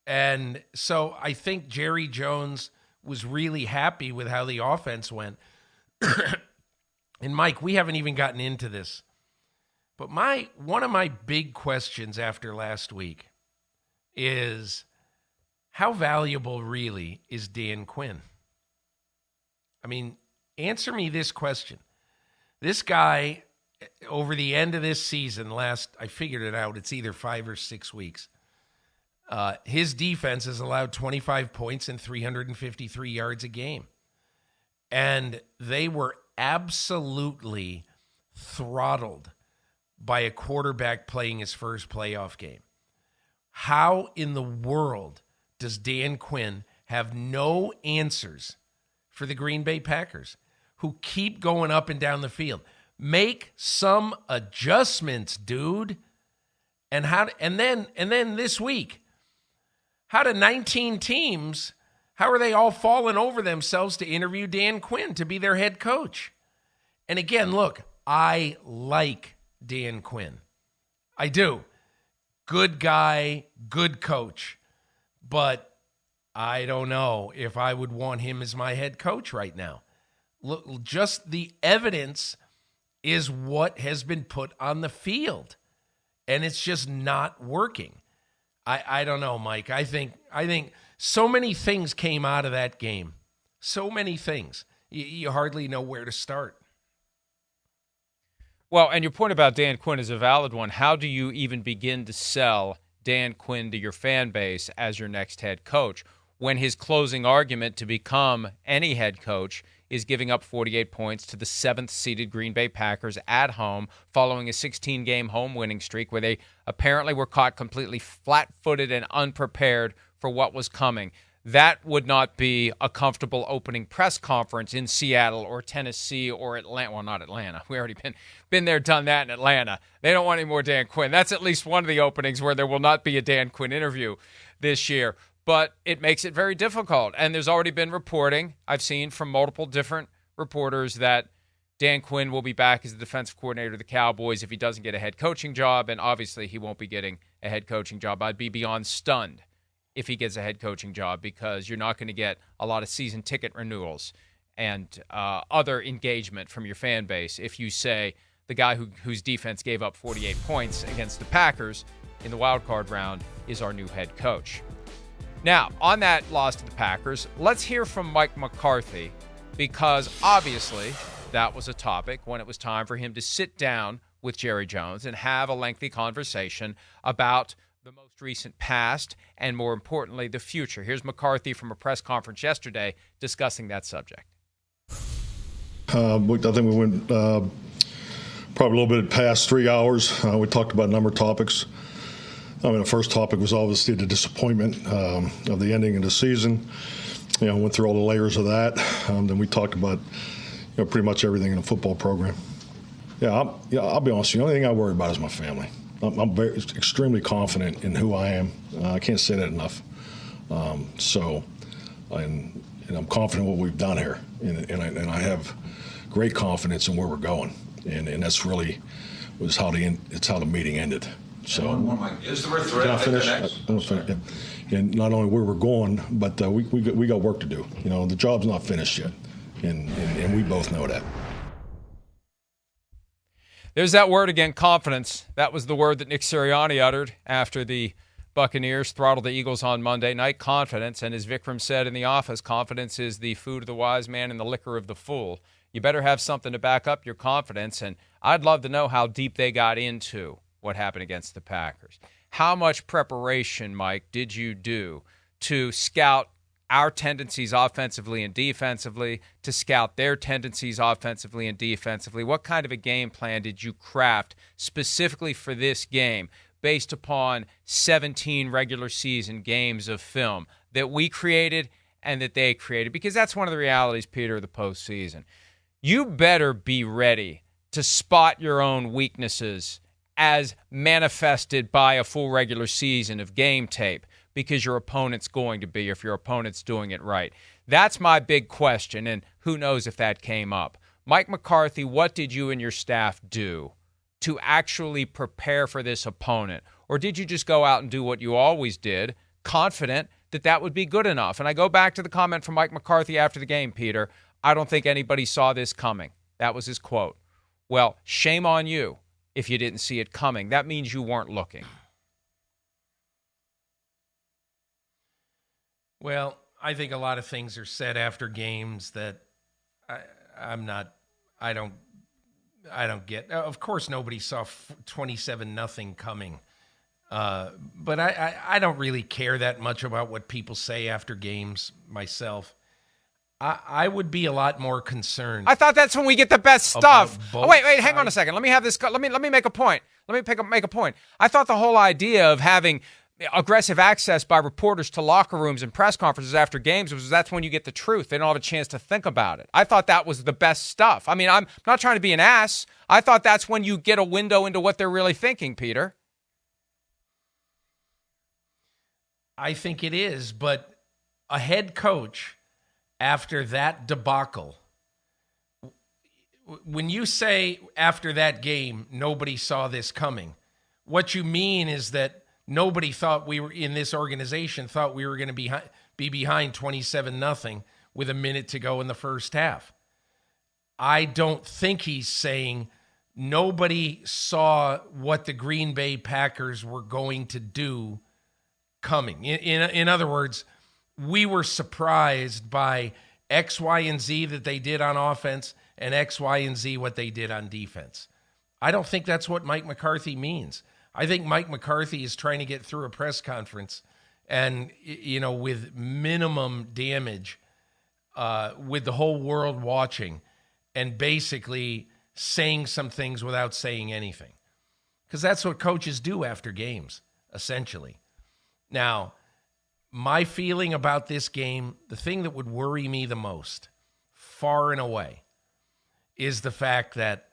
And so I think Jerry Jones was really happy with how the offense went. And Mike, we haven't even gotten into this. But one of my big questions after last week is how valuable really is Dan Quinn? I mean, answer me this question. This guy, over the end of this season, I figured it out, it's either 5 or 6 weeks, his defense has allowed 25 points and 353 yards a game. And they were absolutely throttled by a quarterback playing his first playoff game. How in the world does Dan Quinn have no answers for the Green Bay Packers, who keep going up and down the field? Make some adjustments, dude. And then this week, how do 19 teams, how are they all falling over themselves to interview Dan Quinn to be their head coach? And again, look, I like Dan Quinn. I do. Good guy, good coach. But I don't know if I would want him as my head coach right now. Look, just the evidence is what has been put on the field. And it's just not working. I don't know, Mike. I think so many things came out of that game. So many things. You hardly know where to start. Well, and your point about Dan Quinn is a valid one. How do you even begin to sell Dan Quinn to your fan base as your next head coach when his closing argument to become any head coach is giving up 48 points to the 7th-seeded Green Bay Packers at home following a 16-game home winning streak where they apparently were caught completely flat-footed and unprepared for what was coming? That would not be a comfortable opening press conference in Seattle or Tennessee or Atlanta. Well, not Atlanta. We already been there, done that in Atlanta. They don't want any more Dan Quinn. That's at least one of the openings where there will not be a Dan Quinn interview this year. But it makes it very difficult. And there's already been reporting I've seen from multiple different reporters that Dan Quinn will be back as the defensive coordinator of the Cowboys if he doesn't get a head coaching job. And obviously he won't be getting a head coaching job. I'd be beyond stunned if he gets a head coaching job, because you're not going to get a lot of season ticket renewals and other engagement from your fan base if you say the guy whose defense gave up 48 points against the Packers in the wild card round is our new head coach. Now, on that loss to the Packers, let's hear from Mike McCarthy, because obviously that was a topic when it was time for him to sit down with Jerry Jones and have a lengthy conversation about the most recent past and, more importantly, the future. Here's McCarthy from a press conference yesterday discussing that subject. I think we went probably a little bit past 3 hours. We talked about a number of topics. I mean, the first topic was obviously the disappointment of the ending of the season. Went through all the layers of that. Then we talked about pretty much everything in the football program. I'll be honest with you. The only thing I worry about is my family. I'm extremely confident in who I am. I can't say that enough. And I'm confident in what we've done here, and I have great confidence in where we're going. And that's really was how the meeting ended. So is the threat? Can I finish? And not only where we're going, but we got work to do. The job's not finished yet, and we both know that. There's that word again, confidence. That was the word that Nick Sirianni uttered after the Buccaneers throttled the Eagles on Monday night. Confidence, and as Vikram said in the office, confidence is the food of the wise man and the liquor of the fool. You better have something to back up your confidence, and I'd love to know how deep they got into what happened against the Packers. How much preparation, Mike, did you do to scout our tendencies offensively and defensively, to scout their tendencies offensively and defensively? What kind of a game plan did you craft specifically for this game based upon 17 regular season games of film that we created and that they created? Because that's one of the realities, Peter, of the postseason. You better be ready to spot your own weaknesses as manifested by a full regular season of game tape, because your opponent's going to be, if your opponent's doing it right. That's my big question, and who knows if that came up. Mike McCarthy, what did you and your staff do to actually prepare for this opponent? Or did you just go out and do what you always did, confident that would be good enough. And I go back to the comment from Mike McCarthy after the game, Peter. I don't think anybody saw this coming. That was his quote. Well, shame on you if you didn't see it coming. That means you weren't looking. Well, I think a lot of things are said after games that I don't get. Of course, nobody saw 27-0 coming. But I don't really care that much about what people say after games myself. I would be a lot more concerned. I thought that's when we get the best stuff. Oh, wait, hang on a second. Let me have this. Let me make a point. Let me make a point. I thought the whole idea of having aggressive access by reporters to locker rooms and press conferences after games was that's when you get the truth. They don't have a chance to think about it. I thought that was the best stuff. I mean, I'm not trying to be an ass. I thought that's when you get a window into what they're really thinking, Peter. I think it is, but a head coach after that debacle, when you say after that game, nobody saw this coming, what you mean is that nobody thought we were in this organization thought we were going to be behind 27-0 with a minute to go in the first half. I don't think he's saying nobody saw what the Green Bay Packers were going to do coming. In other words, we were surprised by X, Y, and Z that they did on offense and X, Y, and Z what they did on defense. I don't think that's what Mike McCarthy means. I think Mike McCarthy is trying to get through a press conference and, with minimum damage, with the whole world watching and basically saying some things without saying anything. Because that's what coaches do after games, essentially. Now, my feeling about this game, the thing that would worry me the most, far and away, is the fact that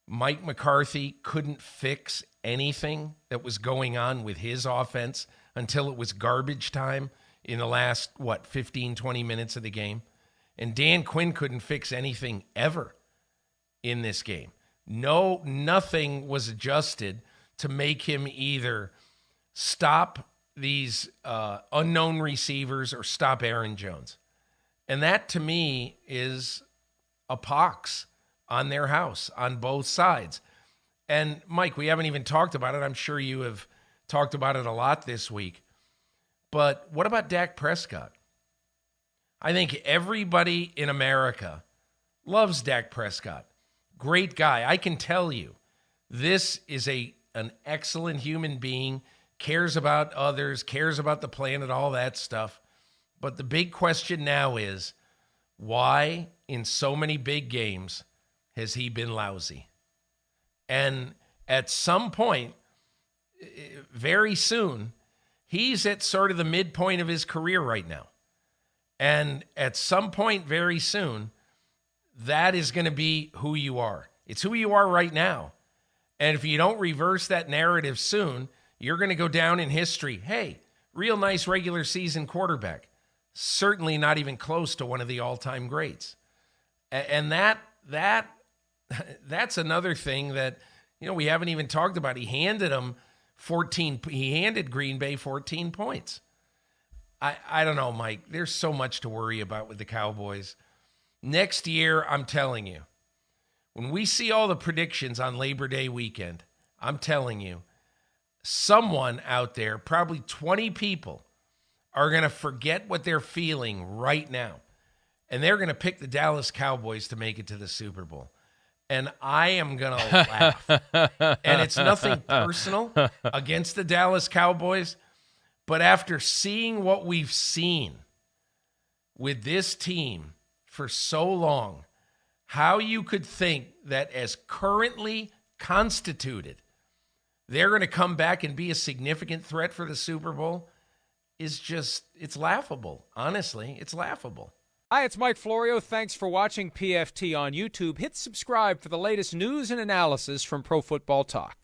Mike McCarthy couldn't fix anything that was going on with his offense until it was garbage time in the last, 15, 20 minutes of the game. And Dan Quinn couldn't fix anything ever in this game. Nothing was adjusted to make him either stop these unknown receivers or stop Aaron Jones. And that, to me, is a pox on their house on both sides. And, Mike, we haven't even talked about it. I'm sure you have talked about it a lot this week. But what about Dak Prescott? I think everybody in America loves Dak Prescott. Great guy. I can tell you, this is an excellent human being, cares about others, cares about the planet, all that stuff. But the big question now is, why in so many big games has he been lousy? And at some point, very soon, he's at sort of the midpoint of his career right now. And at some point very soon, that is going to be who you are. It's who you are right now. And if you don't reverse that narrative soon, you're going to go down in history. Hey, real nice regular season quarterback. Certainly not even close to one of the all-time greats. And that's another thing that, we haven't even talked about. He handed Green Bay 14 points. I don't know, Mike. There's so much to worry about with the Cowboys. Next year, I'm telling you, when we see all the predictions on Labor Day weekend, I'm telling you, someone out there, probably 20 people, are going to forget what they're feeling right now. And they're going to pick the Dallas Cowboys to make it to the Super Bowl. And I am going to laugh. And it's nothing personal against the Dallas Cowboys. But after seeing what we've seen with this team for so long, how you could think that as currently constituted, they're going to come back and be a significant threat for the Super Bowl is just, it's laughable. Honestly, it's laughable. Hi, it's Mike Florio. Thanks for watching PFT on YouTube. Hit subscribe for the latest news and analysis from Pro Football Talk.